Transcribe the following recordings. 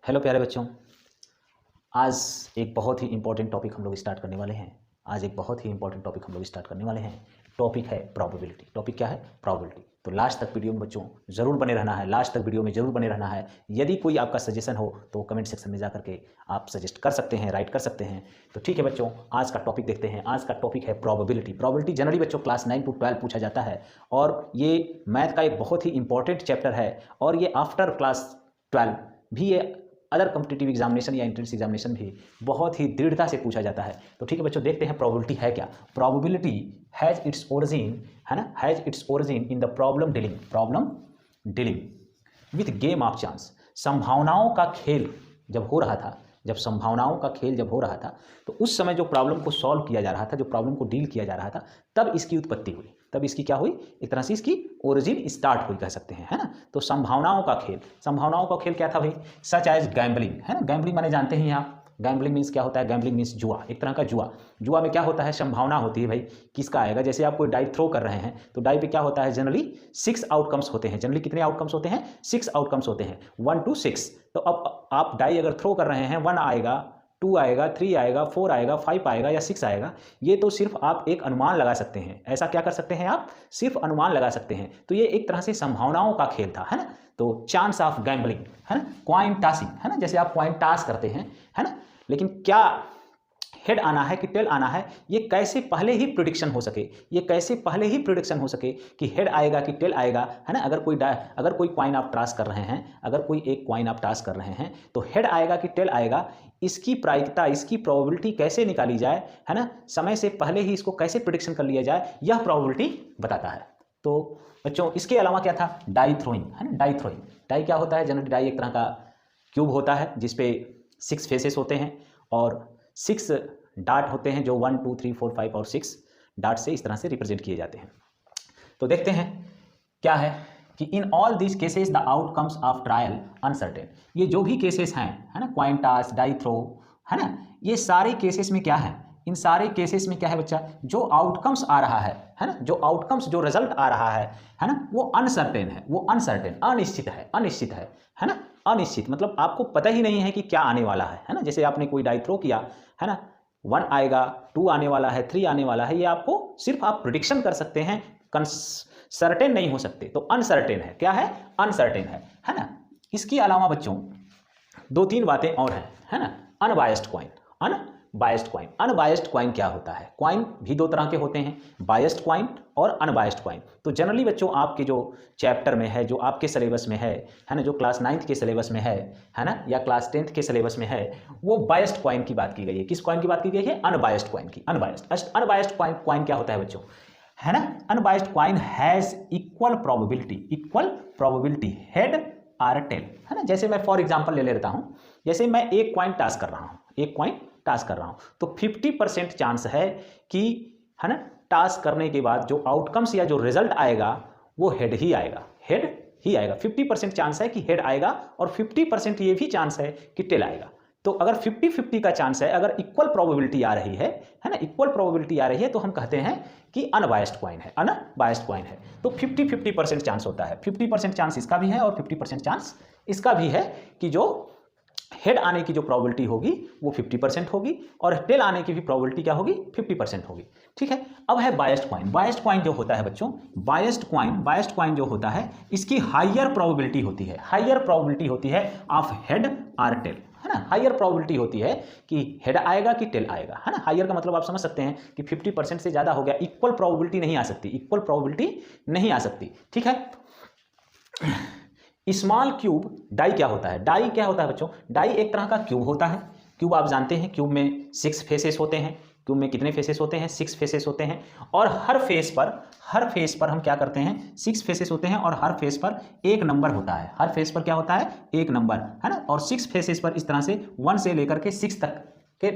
Hello प्यारे बच्चों। आज एक बहुत ही इंपॉर्टेंट टॉपिक हम लोग स्टार्ट करने वाले हैं। टॉपिक है प्रोबेबिलिटी। टॉपिक क्या है? प्रोबेबिलिटी। तो लास्ट तक वीडियो में बच्चों ज़रूर बने रहना है। यदि कोई आपका सजेशन हो तो कमेंट सेक्शन में जा करके आप सजेस्ट कर सकते हैं, राइट कर सकते हैं। तो ठीक है बच्चों, आज का टॉपिक देखते हैं। आज का टॉपिक है प्रोबेबिलिटी। प्रोबेबिलिटी जनरली बच्चों क्लास 9 to 12 पूछा जाता है और ये मैथ का एक बहुत ही इंपॉर्टेंट चैप्टर है और ये आफ्टर क्लास 12 भी ये अदर कॉम्पिटिटिव एग्जामिनेशन या एंट्रेंस एग्जामिनेशन भी बहुत ही दृढ़ता से पूछा जाता है। तो ठीक है बच्चों, देखते हैं प्रोबेबिलिटी है क्या। प्रोबेबिलिटी हैज़ इट्स ओरिजिन, है ना, has its origin in the problem dealing with game of chance. संभावनाओं का खेल जब हो रहा था, तो उस समय जो प्रॉब्लम को सॉल्व किया जा रहा था, जो प्रॉब्लम को डील किया जा रहा था, तब इसकी उत्पत्ति हुई। तब इसकी क्या हुई? एक तरह से इसकी ओरिजिन स्टार्ट हुई कह सकते हैं, है ना। तो संभावनाओं का खेल क्या था भाई? सच एज गैम्बलिंग, है ना। गैम्बलिंग माने जानते हैं आप, गैम्बलिंग मीन्स क्या होता है? गैम्बलिंग मीन्स जुआ, एक तरह का जुआ में क्या होता है? संभावना होती है भाई किसका आएगा। जैसे आप कोई डाई थ्रो कर रहे हैं तो डाई पे क्या होता है? जनरली 6 आउटकम्स होते हैं। जनरली कितने आउटकम्स होते हैं? 6 आउटकम्स होते हैं, 1 to 6। तो अब आप डाई अगर थ्रो कर रहे हैं, 1 आएगा, 2 आएगा, 3 आएगा, 4 आएगा, 5 आएगा या 6 आएगा, ये तो सिर्फ आप एक अनुमान लगा सकते हैं। ऐसा क्या कर सकते हैं आप? सिर्फ अनुमान लगा सकते हैं। तो ये एक तरह से संभावनाओं का खेल था, है ना। तो चांस ऑफ गैम्बलिंग, है ना, कॉइन टासिंग, है ना, जैसे आप कॉइन टास करते हैं, है ना। लेकिन क्या हेड आना है कि टेल आना है, ये कैसे पहले ही प्रिडिक्शन हो सके कि हेड आएगा कि टेल आएगा, है ना। अगर कोई कॉइन आप टास कर रहे हैं, तो हेड आएगा कि टेल आएगा, इसकी प्रायिकता, इसकी प्रोबेबिलिटी कैसे निकाली जाए, है ना, समय से पहले ही इसको कैसे प्रिडिक्शन कर लिया जाए, यह प्रोबेबिलिटी बताता है। तो बच्चों इसके अलावा क्या था? डाई थ्रोइंग, है ना। डाई क्या होता है? जनरली डाई एक तरह का क्यूब होता है जिसपे 6 फेसेस होते हैं और 6 डार्ट होते हैं जो 1 2 3 4 5 और 6 डार्ट से इस तरह से रिप्रेजेंट किए जाते हैं। तो देखते हैं क्या है कि in all this cases the outcomes of trial uncertain. ये जो भी केसेस हैं, है ना, क्वाइन टास, डाई थ्रो, है ना, ये सारे केसेस में क्या है? इन सारे केसेस में क्या है बच्चा? जो आउटकम्स आ रहा है ना, जो रिजल्ट आ रहा है ना, वो अनसर्टेन है, अनिश्चित है ना। अनिश्चित मतलब आपको पता ही नहीं है कि क्या आने वाला है ना। जैसे आपने कोई डाई थ्रो किया, है ना, 1 आएगा, 2 आने वाला है, 3 आने वाला है, ये आपको सिर्फ आप प्रिडिक्शन कर सकते हैं, सर्टेन नहीं हो सकते। तो अनसर्टेन है, क्या है? अनसर्टेन है ना। इसके अलावा बच्चों 2-3 बातें और हैं, है ना। अनबायस्ड क्वाइन क्या होता है? क्वाइन भी 2 तरह के होते हैं, बायस्ड क्वाइन और अनबायस्ड क्वाइन। तो जनरली बच्चों आपके जो चैप्टर में है, जो आपके सिलेबस में है ना, जो क्लास 9th के सिलेबस में है ना, या क्लास 10th के सिलेबस में है, वो बायस्ड क्वाइन की बात की गई है। किस क्वाइन की बात की गई है? अनबायस्ड क्वाइन की। अनबायस्ड क्वाइन क्या होता है बच्चों? है ना, unbiased coin has equal probability head or tail, है ना। जैसे मैं फॉर एग्जांपल ले लेता हूं, जैसे मैं एक क्वाइन टास्क कर रहा हूं, तो 50% चांस है कि, है ना, टास्क करने के बाद जो आउटकम्स या जो रिजल्ट आएगा वो हेड ही आएगा। 50% चांस है कि हेड आएगा और 50% ये भी चांस है कि टेल आएगा। तो अगर 50-50 का चांस है, अगर इक्वल प्रोबेबिलिटी आ रही है ना, तो हम कहते हैं कि अनबायस्ड क्वाइन है। तो 50-50% चांस होता है। 50% चांस इसका भी है और 50% चांस इसका भी है कि जो हेड आने की जो प्रोबेबिलिटी होगी वो 50% होगी और टेल आने की भी प्रोबेबिलिटी क्या होगी? 50% होगी। ठीक है। अब है बायस्ड क्वाइन जो होता है बच्चों, बायस्ड क्वाइन जो होता है, इसकी हायर प्रोबेबिलिटी होती है ऑफ हेड आर टेल, है ना। हायर प्रोबेबिलिटी होती है कि हेड आएगा कि टेल आएगा, है ना। हायर का मतलब आप समझ सकते हैं कि 50% से ज्यादा हो गया, इक्वल प्रोबेबिलिटी नहीं आ सकती। ठीक है। स्मॉल क्यूब डाई क्या होता है? डाई क्या होता है बच्चों? डाई एक तरह का क्यूब होता है। क्यूब आप जानते हैं, क्यूब में 6 फेसेस होते हैं। क्यूब में कितने फेसेस होते हैं? 6 फेसेस होते हैं और हर फेस पर हम क्या करते हैं? 6 फेसेस होते हैं और हर फेस पर एक नंबर होता है। हर फेस पर क्या होता है? एक नंबर, है ना। और 6 फेसेस पर इस तरह से 1 से लेकर के 6 तक के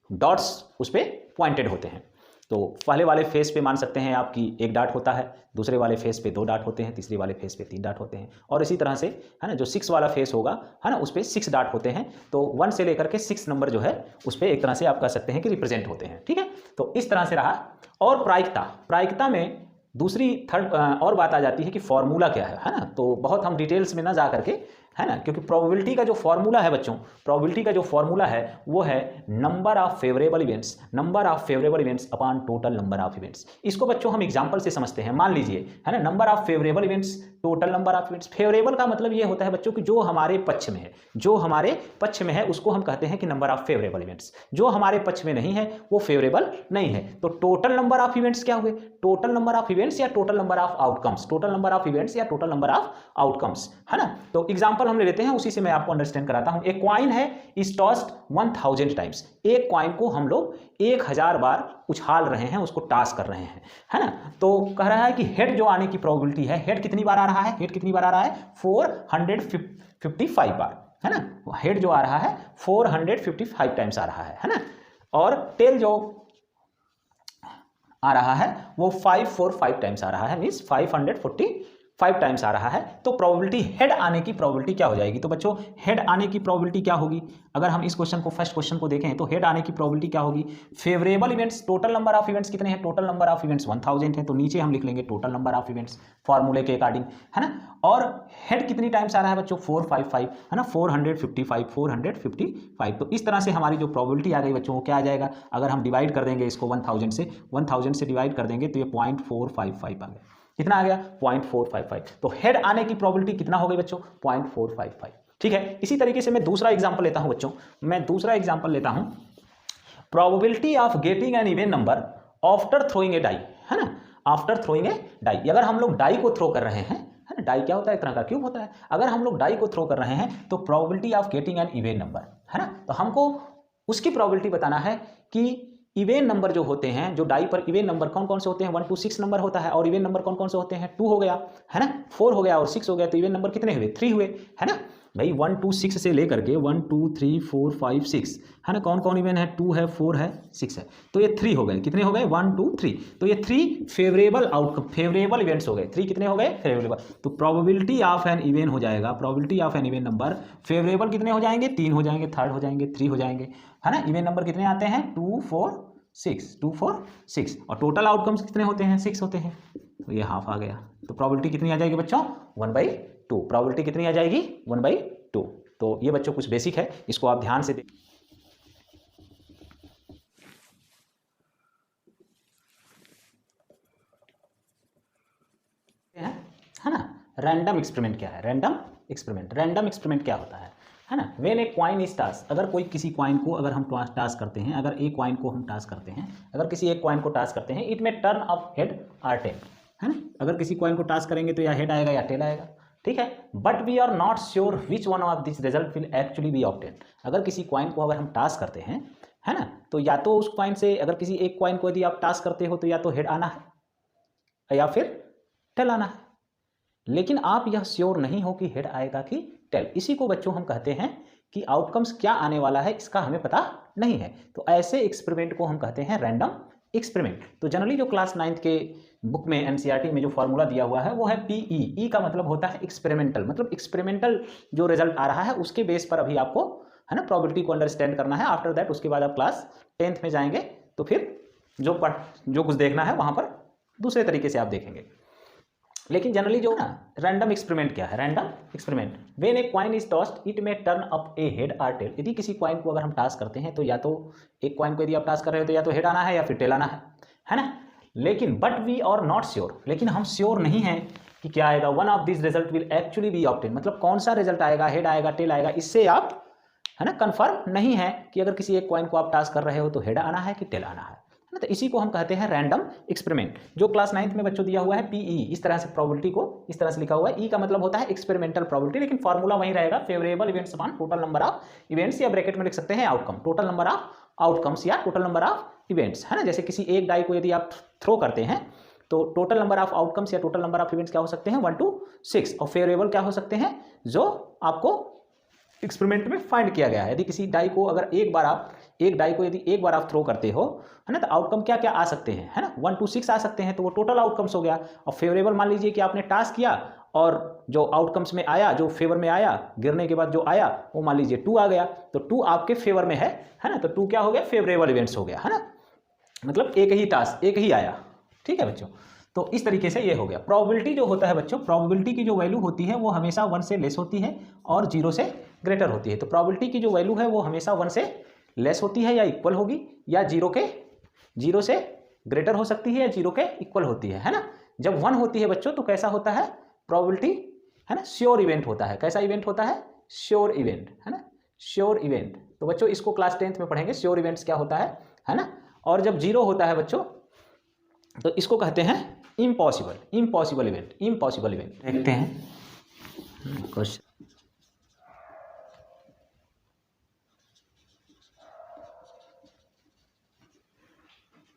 डॉट्स उस पर पॉइंटेड होते हैं। तो पहले वाले फेस पे मान सकते हैं आपकी 1 डाट होता है, दूसरे वाले फेस पे 2 डाट होते हैं, तीसरे वाले फेस पे 3 डाट होते हैं और इसी तरह से, है ना, जो 6 वाला फेस होगा, है ना, उस पर 6 डाट होते हैं। तो 1 से लेकर के 6 नंबर जो है उस पर एक तरह से आप कह सकते हैं कि रिप्रेजेंट होते हैं। ठीक है। तो इस तरह से रहा। और प्रायिकता में दूसरी और बात आ जाती है कि फॉर्मूला क्या है ना। तो बहुत हम डिटेल्स में ना जा करके है ना, क्योंकि प्रोबेबिलिटी का जो फॉर्मूला है बच्चों, प्रोबेबिलिटी का जो फॉर्मूला है वो है number of favourable events upon total number of events. इसको बच्चों हम एग्जांपल से समझते हैं। मान लीजिए, है ना, number of favourable events total number of events. Favourable का मतलब ये होता है बच्चों कि जो हमारे पक्ष में है, जो हमारे पक्ष में है उसको हम कहते हैं कि नंबर ऑफ फेवरेबल इवेंट्स। जो हमारे पक्ष में नहीं है वो फेवरेबल नहीं है। तो टोटल नंबर ऑफ इवेंट्स क्या हुए? टोटल नंबर ऑफ इवेंट्स या total number of outcomes, total number of events या टोटल नंबर ऑफ आउटकम्स, है ना। तो एग्जांपल हम ले लेते हैं, उसी से मैं आपको अंडरस्टैंड कराता हूं। एक कॉइन है, इज टॉस्ड 1000 टाइम्स। एक कॉइन को हम लोग 1000 बार उछाल रहे हैं, उसको टॉस कर रहे हैं, है ना। तो कह रहा है कि हेड जो आने की प्रोबेबिलिटी है, हेड कितनी बार आ रहा है? हेड कितनी बार आ रहा है? 455 बार, है ना। हेड जो आ रहा है 455 टाइम्स आ रहा है ना। और टेल जो आ रहा है वो 545 टाइम्स आ रहा है, मींस 545 टाइम्स आ रहा है। तो प्रोबेबिलिटी हेड आने की प्रोबेबिलिटी क्या हो जाएगी? तो बच्चों हेड आने की प्रोबेबिलिटी क्या होगी? अगर हम इस क्वेश्चन को, फर्स्ट क्वेश्चन को देखें तो हेड आने की प्रोबेबिलिटी क्या होगी? Favourable events, total number of events कितने हैं? टोटल नंबर ऑफ इवेंट्स 1000 है, तो नीचे हम लिख लेंगे टोटल नंबर ऑफ इवेंट्स फॉर्मूले के अकॉर्डिंग, है ना। और हेड कितनी टाइम्स आ रहा है बच्चों? 455, है ना, 455। तो इस तरह से हमारी जो प्रोबेबिलिटी आ गई बच्चों वो क्या आ जाएगा? अगर हम डिवाइड कर देंगे इसको 1000 से डिवाइड कर देंगे तो ये 0.455 आ गया। कितना आ गया? 0.455। तो हेड आने की प्रोबेबिलिटी कितना हो गई बच्चों? 0.455। ठीक है। इसी तरीके से मैं दूसरा एग्जांपल लेता हूं बच्चों, मैं दूसरा एग्जांपल लेता हूं। Probability of getting an even number after throwing a die, है ना, आफ्टर थ्रोइंग ए डाई। अगर हम लोग डाई को थ्रो कर रहे हैं, है ना, डाई क्या होता है? एक तरह का क्यूब होता है। अगर हम लोग डाई को थ्रो कर रहे हैं तो probability of getting an even number, है ना, तो हमको उसकी प्रोबेबिलिटी बताना है कि इवेन नंबर जो होते हैं, जो डाई पर इवेन नंबर कौन कौन से होते हैं? 1 to 6 नंबर होता है। और इवेन नंबर कौन कौन से होते हैं? 2 हो गया, है ना, 4 हो गया और 6 हो गया। तो इवेन नंबर कितने हुए? 3 हुए, है ना भाई। 1 to 6 से लेकर के 1 2 3 4 5 6, है ना, कौन कौन इवेन है? 2 है, 4 है, 6 है। तो ये 3 हो गए। कितने हो गए? 1 2 3। तो ये 3 फेवरेबल आउटकम, फेवरेबल इवेंट्स हो गए। 3 कितने हो गए? फेवरेबल। तो प्रोबेबिलिटी ऑफ एन इवेंट हो जाएगा, probability of an event number favourable कितने हो जाएंगे? 3 हो जाएंगे, थर्ड हो जाएंगे, 3 हो जाएंगे, है ना। इवेंट नंबर कितने आते हैं? 2 4 6, 2 4 6। और टोटल आउटकम्स कितने होते हैं? 6 होते हैं। तो ये हाफ आ गया। तो प्रोबेबिलिटी कितनी आ जाएगी बच्चों? 1/2। प्रोबेबिलिटी कितनी आ जाएगी? 1/2। तो ये बच्चों कुछ बेसिक है, इसको आप ध्यान से देखिए, है ना। रैंडम एक्सपेरिमेंट क्या है? रैंडम एक्सपेरिमेंट क्या होता है ना। When a coin is toss, अगर कोई किसी कॉइन को अगर हम टॉस करते हैं, अगर एक कॉइन को हम टॉस करते हैं, अगर किसी एक कॉइन को टॉस करते हैं, इट में टर्न अप हेड और टेल, है ना। अगर किसी कॉइन को टॉस करेंगे तो या हेड आएगा या टेल आएगा, ठीक है। But we are not sure which one of this result will actually be obtain. अगर किसी कॉइन को अगर हम टॉस करते हैं, है ना, तो या तो उस कॉइन से, अगर किसी एक कॉइन को यदि आप टॉस करते हो तो या तो हेड आना है या फिर टेल आना है, लेकिन आप यह श्योर नहीं हो कि हेड आएगा कि टेल। इसी को बच्चों हम कहते हैं कि आउटकम्स क्या आने वाला है इसका हमें पता नहीं है। तो ऐसे एक्सपेरिमेंट को हम कहते हैं रैंडम एक्सपेरिमेंट। तो जनरली जो क्लास 9th के बुक में, एनसीईआरटी में जो फॉर्मूला दिया हुआ है वो है पीई। ई का मतलब होता है एक्सपेरिमेंटल, मतलब एक्सपेरिमेंट जो रिजल्ट आ रहा है उसके बेस पर अभी आपको, है ना, प्रोबेबिलिटी को अंडरस्टैंड करना है। आफ्टर दैट उसके बाद आप क्लास 10th में जाएंगे तो फिर जो कुछ देखना है वहां पर दूसरे तरीके से आप देखेंगे। लेकिन जनरली जो ना रैंडम एक्सपेरिमेंट क्या है? Random experiment, when a coin is tossed it में टर्न अप ए हेड और टेल। यदि किसी कॉइन को अगर हम टॉस करते हैं तो या तो एक कॉइन को यदि आप टॉस कर रहे हो तो या तो हेड आना है या फिर टेल आना है ना। लेकिन but we are not sure, लेकिन हम श्योर नहीं है कि क्या आएगा। One of this result will actually be obtain, मतलब कौन सा रिजल्ट आएगा, हेड आएगा, टेल आएगा, इससे आप, है ना, कंफर्म नहीं है कि अगर किसी एक कॉइन को आप टॉस कर रहे हो तो हेड आना है कि टेल आना है। तो इसी को हम कहते हैं रैंडम एक्सपेरिमेंट, जो क्लास 9th में बच्चों दिया हुआ है पीई। इस तरह से प्रोबेबिलिटी को इस तरह से लिखा हुआ है। ई का मतलब होता है एक्सपेरिमेंटल प्रोबेबिलिटी, लेकिन फॉर्मूला वही रहेगा, favourable events upon total number of events, या ब्रैकेट में लिख सकते हैं outcome, total number of outcomes या टोटल नंबर ऑफ इवेंट्स, है ना। जैसे किसी एक डाई को यदि आप थ्रो करते हैं तो टोटल नंबर ऑफ आउटकम्स या टोटल नंबर ऑफ इवेंट्स क्या हो सकते हैं? 1 to 6। और फेवरेबल क्या हो सकते हैं? जो आपको एक्सपेरिमेंट में फाइंड किया गया है। यदि किसी डाई को अगर एक डाई को यदि एक बार आप थ्रो करते हो, है ना, तो आउटकम क्या क्या आ सकते हैं, है ना, 1 to 6 आ सकते हैं। तो वो टोटल आउटकम्स हो गया। और फेवरेबल मान लीजिए कि आपने टास्क किया और जो आउटकम्स में आया, जो फेवर में आया, गिरने के बाद जो आया वो मान लीजिए 2 आ गया, तो 2 आपके फेवर में है ना, तो 2 क्या हो गया? फेवरेबल इवेंट्स हो गया, है ना, मतलब एक ही टास्क, एक ही आया, ठीक है बच्चों। तो इस तरीके से ये हो गया। प्रोबेबिलिटी जो होता है बच्चों, प्रोबेबिलिटी की जो वैल्यू होती है वो हमेशा 1 से लेस होती है और 0 से ग्रेटर होती है। तो प्रोबेबिलिटी की जो वैल्यू है वो हमेशा 1 से लेस होती है या इक्वल होगी, या 0 से ग्रेटर हो सकती है, या 0 के इक्वल होती है ना। जब 1 होती है बच्चों तो कैसा होता है प्रोबेबिलिटी, है ना, श्योर इवेंट होता है। कैसा इवेंट होता है? श्योर इवेंट, है ना, श्योर इवेंट। तो बच्चों इसको क्लास 10th में पढ़ेंगे, श्योर इवेंट्स क्या होता है ना। और जब 0 होता है बच्चों तो इसको कहते हैं impossible, impossible event, impossible event. देखते हैं क्वेश्चन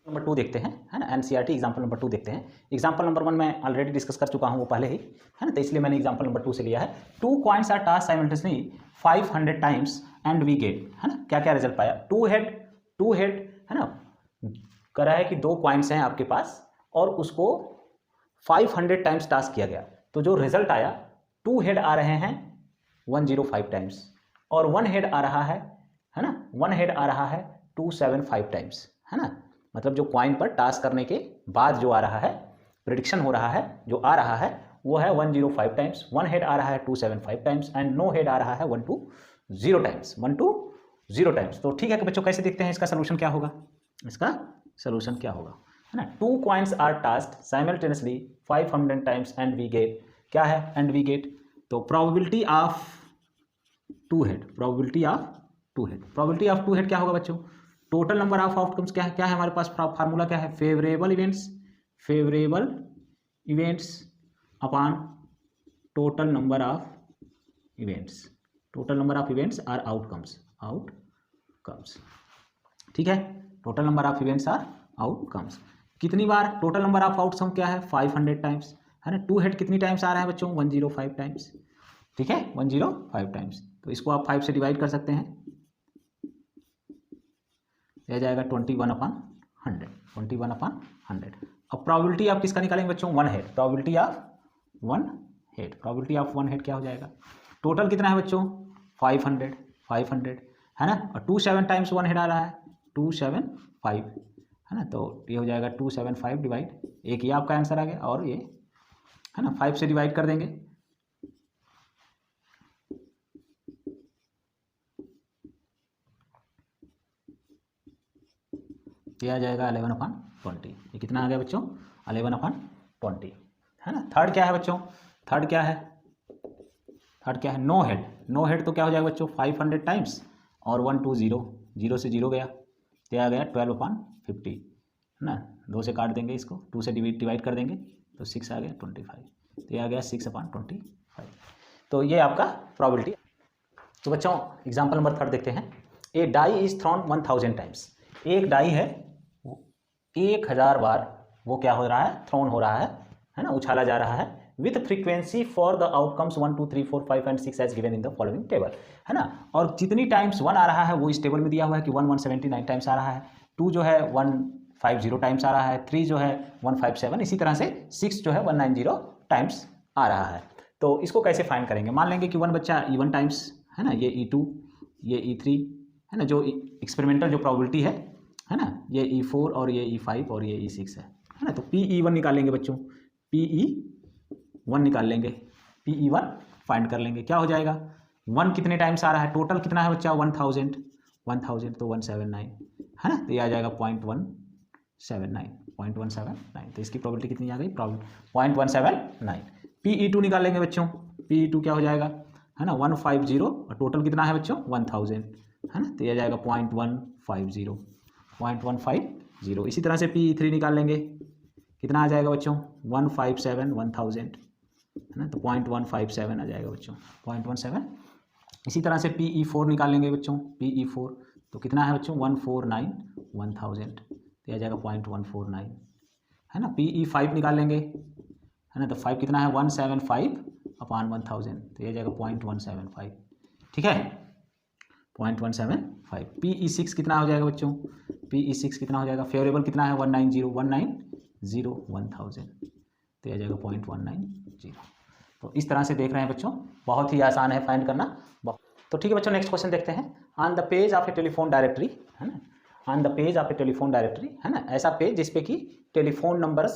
नंबर 2 देखते हैं, है ना। एनसीईआरटी एग्जाम्पल नंबर 2 देखते हैं। एग्जाम्पल नंबर 1 मैं ऑलरेडी डिस्कस कर चुका हूं वो पहले ही, है ना, तो इसलिए मैंने एग्जाम्पल नंबर 2 से लिया है। 2 coins are tossed simultaneously 500 times and we get, है ना, क्या क्या रिजल्ट पाया? टू हेड, है ना, कह रहा है कि 2 कॉइन्स हैं आपके पास और उसको 500 टाइम्स टास्क किया गया, तो जो रिजल्ट आया 2 हेड आ रहे हैं 105 टाइम्स और 1 हेड आ रहा है ना, 1 हेड आ रहा है 275 टाइम्स, है ना। मतलब जो कॉइन पर टास्क करने के बाद जो आ रहा है, प्रेडिक्शन हो रहा है, जो आ रहा है वो है 105 टाइम्स, 1 हेड आ रहा है 275 टाइम्स एंड नो हेड आ रहा है 120 टाइम्स, 120 टाइम्स। तो ठीक है कि बच्चों कैसे देखते हैं इसका सोल्यूशन क्या होगा, इसका सोल्यूशन क्या होगा, है ना। 2 coins are tasked simultaneously 500 times and we get, क्या है एंड वी गेट, तो probability of 2 head, probability of 2 head, probability of 2 head क्या होगा बच्चों? टोटल नंबर ऑफ आउटकम्स क्या है, क्या है हमारे पास फार्मूला क्या है? Favourable events upon total number of events, total number of events or outcomes, ठीक है। Total number of events or outcomes. कितनी बार टोटल नंबर ऑफ आउटकम क्या है? 500 टाइम्स, है ना। 2 हेड कितनी टाइम्स आ रहा है बच्चों? 105 टाइम्स, ठीक है, 105 टाइम्स। तो इसको आप 5 से डिवाइड कर सकते हैं, यह जाएगा 21/100, 21/100। अब प्रोबेबिलिटी आप किसका निकालेंगे बच्चों? 1 head, probability of 1 head, probability of 1 head क्या हो जाएगा? टोटल कितना है बच्चों? 500, है ना, और 27 टाइम्स 1 हेड आ रहा है 275, है ना। तो ये हो जाएगा 275 डिवाइड, एक ये आपका आंसर आ गया और ये, है ना, 5 से डिवाइड कर देंगे, ये आ जाएगा 11/20। ये कितना आ गया बच्चों? 11/20, है ना। थर्ड क्या है बच्चों? थर्ड क्या है? नो हेड, नो हेड तो क्या हो जाएगा बच्चों? 500 टाइम्स और 120, 0 से 0 गया, तो आ गया 12/50, है ना। 2 से काट देंगे इसको, 2 से डिवाइड कर देंगे तो 6 आ गया 25, तो ये आ गया 6/25। तो ये आपका प्रोबेबिलिटी। तो बच्चों एग्जाम्पल नंबर 3 देखते हैं। ए डाई इज थ्रोन 1000 टाइम्स, एक डाई है 1000 बार वो क्या हो रहा है? थ्रोन हो रहा है ना, उछाला जा रहा है, with frequency for the outcomes 1 2 3 4 5 and 6 as given in the following table, है ना। और जितनी टाइम्स 1 आ रहा है वो इस टेबल में दिया हुआ है कि 1 179 टाइम्स आ रहा है, 2 जो है 150 टाइम्स आ रहा है, 3 जो है 157, इसी तरह से 6 जो है 190 टाइम्स आ रहा है। तो इसको कैसे फाइंड करेंगे? मान लेंगे कि 1 बच्चा E1 टाइम्स, है ना, ये E2, ये E3, है ना, जो एक्सपेरिमेंटल जो प्रोबेबिलिटी है ना, ये E4 और ये E5 और ये E6 है ना। तो PE1 निकालेंगे बच्चों, PE1 निकाल लेंगे, PE1 फाइंड कर लेंगे, क्या हो जाएगा? 1 कितने टाइम्स आ रहा है? टोटल कितना है बच्चा? 1000 तो 179, है ना, तो ये आ जाएगा 0.179। तो इसकी प्रोबेबिलिटी कितनी आ गई? 0.179। PE2 निकाल लेंगे बच्चों, PE2 क्या हो जाएगा? है ना, 150 और टोटल कितना है बच्चों? 1000, है ना, तो ये आ जाएगा 0.150। इसी तरह से PE3 निकाल लेंगे, कितना आ जाएगा बच्चों? 157, 1000, है ना, तो 0.157 आ जाएगा बच्चों, 0.17। इसी तरह से PE4 निकाल लेंगे बच्चों, PE4 तो कितना है बच्चों? 149, 1000, तो आ जाएगा 0.149, है ना। PE5 निकाल लेंगे, है ना, तो 5 कितना है? 175/1000, तो ये जाएगा 0.175, ठीक है, 0.175। PE6 कितना हो जाएगा बच्चों? PE6 कितना हो जाएगा? फेवरेबल कितना है? 190, 1000, तो यह जाएगा 0.190। तो इस तरह से देख रहे हैं बच्चों, बहुत ही आसान है फाइंड करना। तो ठीक है बच्चों, नेक्स्ट क्वेश्चन देखते हैं। On the page of a telephone directory, है ना, on the page of a telephone directory, है ना, ऐसा पेज जिसपे कि टेलीफोन नंबर्स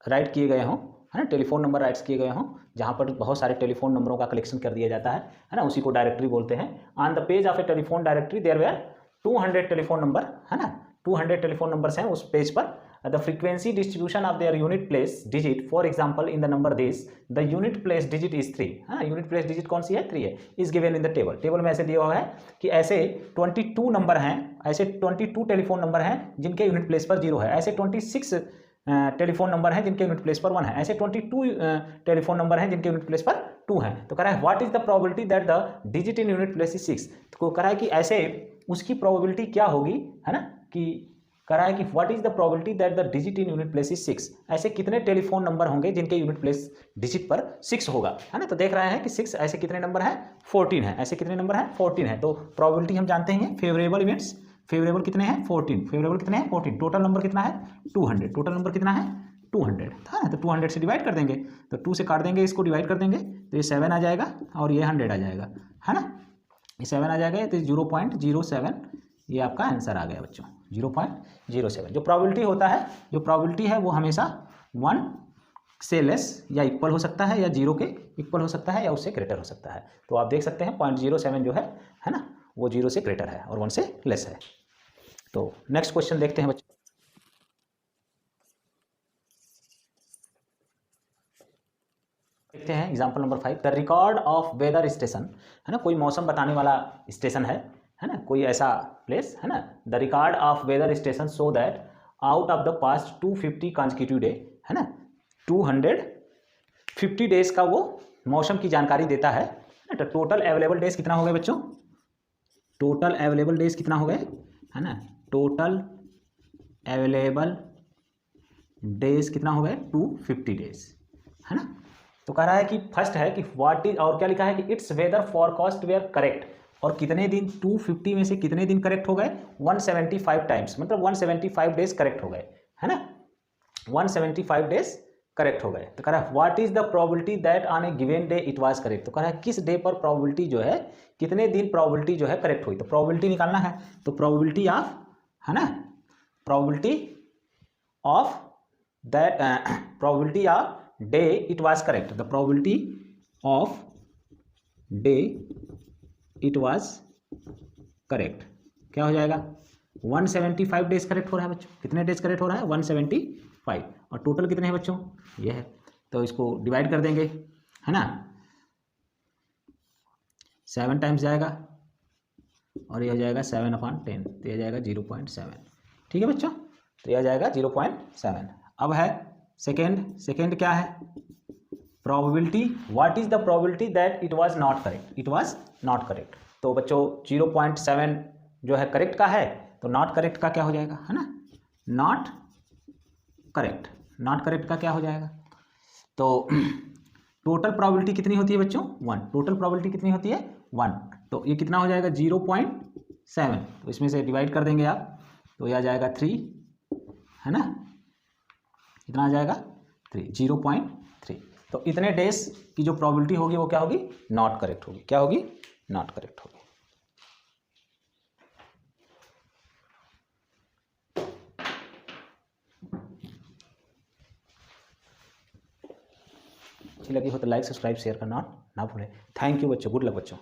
राइट किए गए हों, है ना, टेलीफोन नंबर राइट्स किए गए हों, जहाँ पर बहुत सारे टेलीफोन नंबरों का कलेक्शन कर दिया जाता है ना, उसी को डायरेक्टरी बोलते हैं। On the page of a telephone directory there were 200 telephone number, है ना, 200 टेलीफोन नंबर्स हैं उस पेज पर। The frequency distribution of their unit place digit, for example in the number this the unit place digit is 3, है ना, unit place digit कौन सी है, 3 है, is given in the table. Table में ऐसे दिया हुआ है कि ऐसे 22 नंबर हैं, ऐसे 22 टेलीफोन नंबर हैं जिनके यूनिट प्लेस पर 0 है, ऐसे 26 टेलीफोन नंबर हैं जिनके यूनिट प्लेस पर 1 है, ऐसे 22 टेलीफोन नंबर हैं जिनके यूनिट प्लेस पर 2 है। तो कह रहा है what is the probability that the digit in unit place is 6। तो कह रहा है कि ऐसे उसकी प्रोबेबिलिटी क्या होगी, है ना, कि कह रहा है कि what is the probability that the digit in unit place is 6, ऐसे कितने टेलीफोन नंबर होंगे जिनके यूनिट प्लेस डिजिट पर 6 होगा, है ना। तो देख रहे हैं कि 6 ऐसे कितने नंबर हैं, 14 है, ऐसे कितने नंबर हैं, 14 है। तो प्रोबेबिलिटी हम जानते हैं फेवरेबल इवेंट्स, फेवरेबल कितने हैं, 14, फेवरेबल कितने हैं, 14, टोटल नंबर कितना है, 200, टोटल नंबर कितना है, 200 था। तो 200 से डिवाइड कर देंगे, तो 2 से काट देंगे, इसको डिवाइड कर देंगे तो ये 7 आ जाएगा और ये 100 आ जाएगा, है ना, ये 7 आ जाएगा, तो 0.07 ये आपका आंसर आ गया बच्चों, 0.07। जो प्रोबेबिलिटी होता है, जो प्रोबेबिलिटी है वो हमेशा 1 से लेस या इक्वल हो सकता है, या 0 के इक्वल हो सकता है, या उससे ग्रेटर हो सकता है। तो आप देख सकते हैं 0.07 जो है ना, वो 0 से ग्रेटर है और 1 से लेस है। तो नेक्स्ट क्वेश्चन देखते हैं बच्चों। देखते हैं example number 5, the record of weather station, है ना, कोई मौसम बताने वाला स्टेशन है ना, कोई ऐसा प्लेस है ना। The record of weather station show that out of the past 250 consecutive day, है ना, 250 डेज का वो मौसम की जानकारी देता है। तो टोटल अवेलेबल डेज कितना हो गए बच्चों, टोटल अवेलेबल डेज कितना हो गए, है ना, टोटल अवेलेबल डेज कितना हो गए, 250 डेज, है ना। तो कह रहा है कि फर्स्ट है कि व्हाट इज, और क्या लिखा है कि it's weather forecast were correct, और कितने दिन 250 में से कितने दिन करेक्ट हो गए, 175 टाइम्स, मतलब 175 डेज करेक्ट हो गए, है ना, 175 डेज करेक्ट हो गए। तो कह रहा है what is the probability that on A given day it was correct. तो कह रहा है किस डे पर प्रोबेबिलिटी जो है, कितने दिन प्रोबेबिलिटी जो है करेक्ट हुई। तो प्रोबेबिलिटी निकालना है, तो प्रोबेबिलिटी ऑफ, है ना, probability of that, probability of day it was correct, the probability of day it was correct क्या हो जाएगा, 175 डेज करेक्ट हो रहा है बच्चों। कितने डेज करेक्ट हो रहा है, 175, और टोटल कितने हैं बच्चों, ये है। तो इसको डिवाइड कर देंगे, है ना, 7 टाइम्स जाएगा और ये हो जाएगा 7/10, तो यह जाएगा 0.7, ठीक है बच्चों, तो यह जाएगा 0.7। अब है सेकेंड क्या है, probability, what is the probability that it was not correct, it was not correct. तो बच्चों 0.7 जो है करेक्ट का है, तो नॉट करेक्ट का क्या हो जाएगा, है ना, नॉट करेक्ट का क्या हो जाएगा। तो टोटल प्रोबेबिलिटी कितनी होती है बच्चों, 1, टोटल प्रोबेबिलिटी कितनी होती है, 1, तो ये कितना हो जाएगा 0.7, तो इसमें से डिवाइड कर देंगे आप, तो यह आ जाएगा 3, है ना, कितना आ जाएगा 3, 0.3। तो इतने डेज की जो प्रोबेबिलिटी होगी वो क्या होगी, नॉट करेक्ट होगी, क्या होगी, नॉट करेक्ट होगी। अच्छी लगी हो तो लाइक सब्सक्राइब शेयर करना ना भूलें। थैंक यू बच्चों, गुड लक बच्चों।